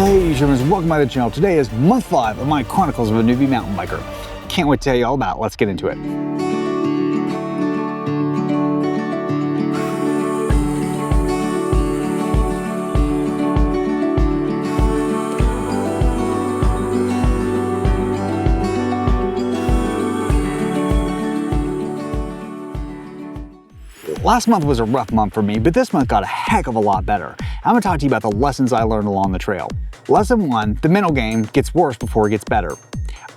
Hey humans, welcome to the channel. Today is month 5 of my Chronicles of a Newbie Mountain Biker. Can't wait to tell you all about it. Let's get into it. Last month was a rough month for me, but this month got a heck of a lot better. I'm gonna talk to you about the lessons I learned along the trail. Lesson 1, the mental game gets worse before it gets better.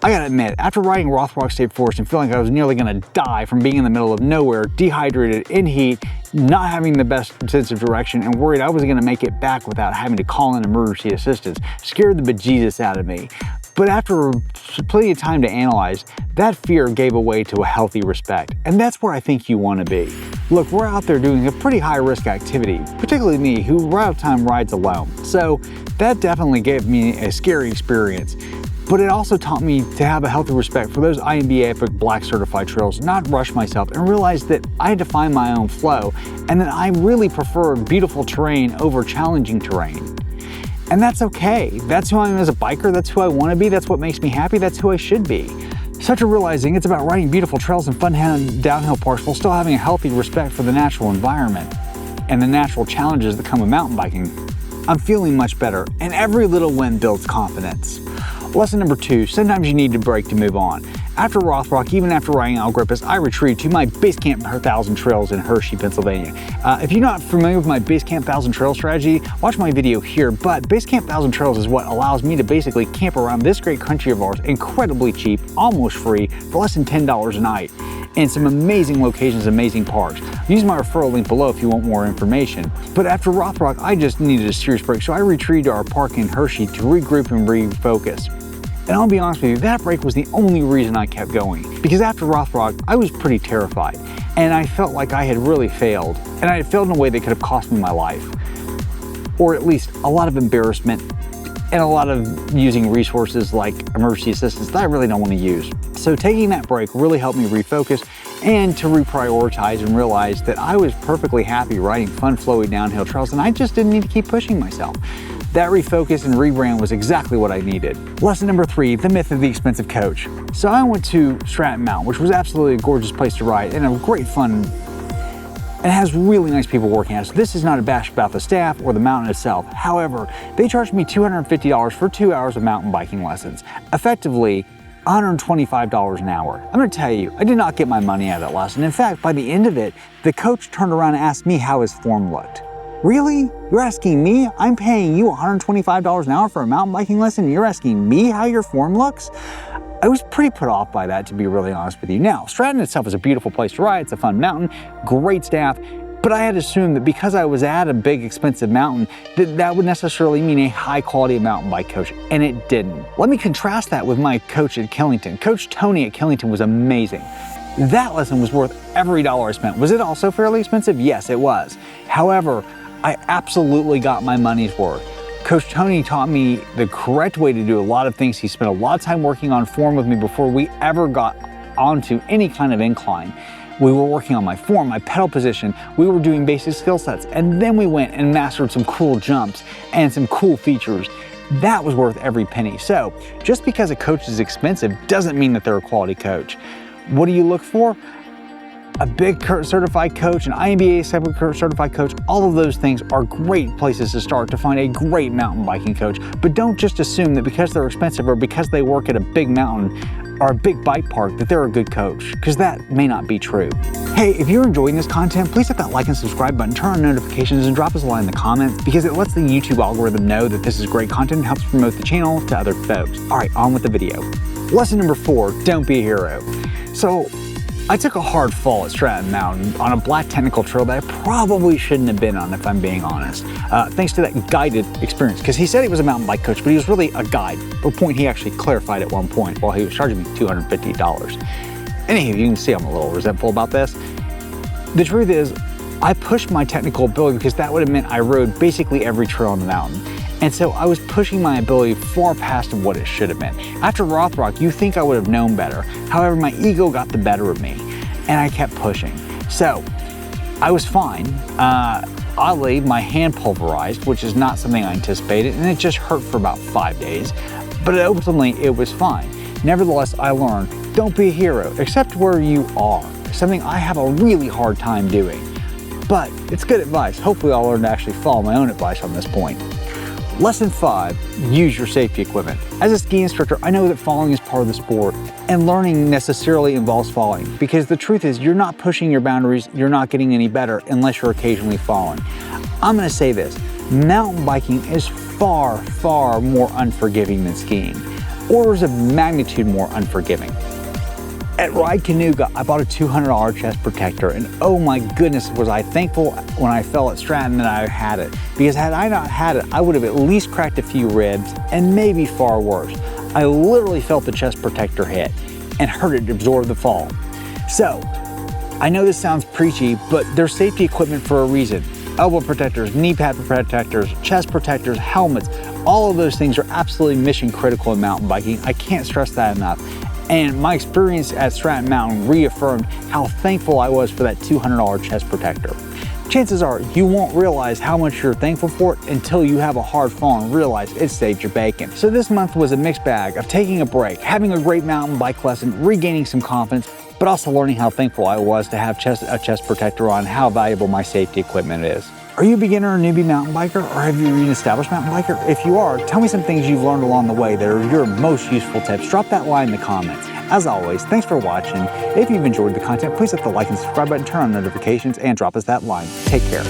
I gotta admit, after riding Rothrock State Forest and feeling like I was nearly gonna die from being in the middle of nowhere, dehydrated, in heat, not having the best sense of direction, and worried I wasn't gonna make it back without having to call in emergency assistance, scared the bejesus out of me. But after plenty of time to analyze, that fear gave way to a healthy respect. And that's where I think you want to be. Look, we're out there doing a pretty high risk activity, particularly me, who a lot of time rides alone. So that definitely gave me a scary experience. But it also taught me to have a healthy respect for those IMBA Epic Black certified trails, not rush myself, and realize that I had to find my own flow, and that I really prefer beautiful terrain over challenging terrain. And that's okay. That's who I am as a biker. That's who I want to be. That's what makes me happy. That's who I should be. Such a realizing it's about riding beautiful trails and fun downhill parks while still having a healthy respect for the natural environment and the natural challenges that come with mountain biking. I'm feeling much better, and every little win builds confidence. Lesson number 2, sometimes you need to break to move on. After Rothrock, even after riding Algrippus, I retreated to my Basecamp 1000 Trails in Hershey, Pennsylvania. If you're not familiar with my Basecamp 1000 Trail strategy, watch my video here, but Basecamp 1000 Trails is what allows me to basically camp around this great country of ours incredibly cheap, almost free, for less than $10 a night, in some amazing locations, amazing parks. Use my referral link below if you want more information. But after Rothrock, I just needed a serious break, so I retreated to our park in Hershey to regroup and refocus. And I'll be honest with you, that break was the only reason I kept going. Because after Rothrock, I was pretty terrified. And I felt like I had really failed. And I had failed in a way that could have cost me my life. Or at least a lot of embarrassment and a lot of using resources like emergency assistance that I really don't want to use. So taking that break really helped me refocus and to reprioritize and realize that I was perfectly happy riding fun, flowy downhill trails, and I just didn't need to keep pushing myself. That refocus and rebrand was exactly what I needed. Lesson number 3, the myth of the expensive coach. So I went to Stratton Mountain, which was absolutely a gorgeous place to ride and a great fun, and has really nice people working at it. So this is not a bash about the staff or the mountain itself. However, they charged me $250 for 2 hours of mountain biking lessons, effectively $125 an hour. I'm gonna tell you, I did not get my money out of that lesson. In fact, by the end of it, the coach turned around and asked me how his form looked. Really? You're asking me? I'm paying you $125 an hour for a mountain biking lesson, and you're asking me how your form looks? I was pretty put off by that, to be really honest with you. Now, Stratton itself is a beautiful place to ride. It's a fun mountain, great staff, but I had assumed that because I was at a big, expensive mountain, that would necessarily mean a high quality mountain bike coach, and it didn't. Let me contrast that with my coach at Killington. Coach Tony at Killington was amazing. That lesson was worth every dollar I spent. Was it also fairly expensive? Yes, it was. However, I absolutely got my money's worth. Coach Tony taught me the correct way to do a lot of things. He spent a lot of time working on form with me before we ever got onto any kind of incline. We were working on my form, my pedal position, we were doing basic skill sets, and then we went and mastered some cool jumps and some cool features. That was worth every penny. So just because a coach is expensive doesn't mean that they're a quality coach. What do you look for? A big certified coach, an IMBA certified coach, all of those things are great places to start to find a great mountain biking coach. But don't just assume that because they're expensive or because they work at a big mountain or a big bike park that they're a good coach, because that may not be true. Hey, if you're enjoying this content, please hit that like and subscribe button, turn on notifications, and drop us a line in the comments, because it lets the YouTube algorithm know that this is great content and helps promote the channel to other folks. All right, on with the video. Lesson number 4, don't be a hero. So, I took a hard fall at Stratton Mountain on a black technical trail that I probably shouldn't have been on, if I'm being honest, thanks to that guided experience, because he said he was a mountain bike coach, but he was really a guide, a point he actually clarified at one point while he was charging me $250. Anywho, you can see I'm a little resentful about this. The truth is, I pushed my technical ability because that would have meant I rode basically every trail on the mountain. And so I was pushing my ability far past what it should have been. After Rothrock, you think I would have known better. However, my ego got the better of me and I kept pushing. So I was fine. Oddly, my hand pulverized, which is not something I anticipated, and it just hurt for about 5 days, but ultimately it was fine. Nevertheless, I learned, don't be a hero, accept where you are, something I have a really hard time doing. But it's good advice. Hopefully I'll learn to actually follow my own advice on this point. Lesson 5, use your safety equipment. As a ski instructor, I know that falling is part of the sport, and learning necessarily involves falling, because the truth is you're not pushing your boundaries, you're not getting any better unless you're occasionally falling. I'm gonna say this, mountain biking is far, far more unforgiving than skiing. Orders of magnitude more unforgiving. At Ride Canoga, I bought a $200 chest protector, and oh my goodness was I thankful when I fell at Stratton that I had it, because had I not had it, I would have at least cracked a few ribs, and maybe far worse. I literally felt the chest protector hit and heard it absorb the fall. So, I know this sounds preachy, but there's safety equipment for a reason. Elbow protectors, knee pad protectors, chest protectors, helmets, all of those things are absolutely mission critical in mountain biking. I can't stress that enough. And my experience at Stratton Mountain reaffirmed how thankful I was for that $200 chest protector. Chances are you won't realize how much you're thankful for it until you have a hard fall and realize it saved your bacon. So this month was a mixed bag of taking a break, having a great mountain bike lesson, regaining some confidence, but also learning how thankful I was to have a chest protector on, how valuable my safety equipment is. Are you a beginner or newbie mountain biker, or have you been an established mountain biker? If you are, tell me some things you've learned along the way that are your most useful tips. Drop that line in the comments. As always, thanks for watching. If you've enjoyed the content, please hit the like and subscribe button, turn on notifications, and drop us that line. Take care.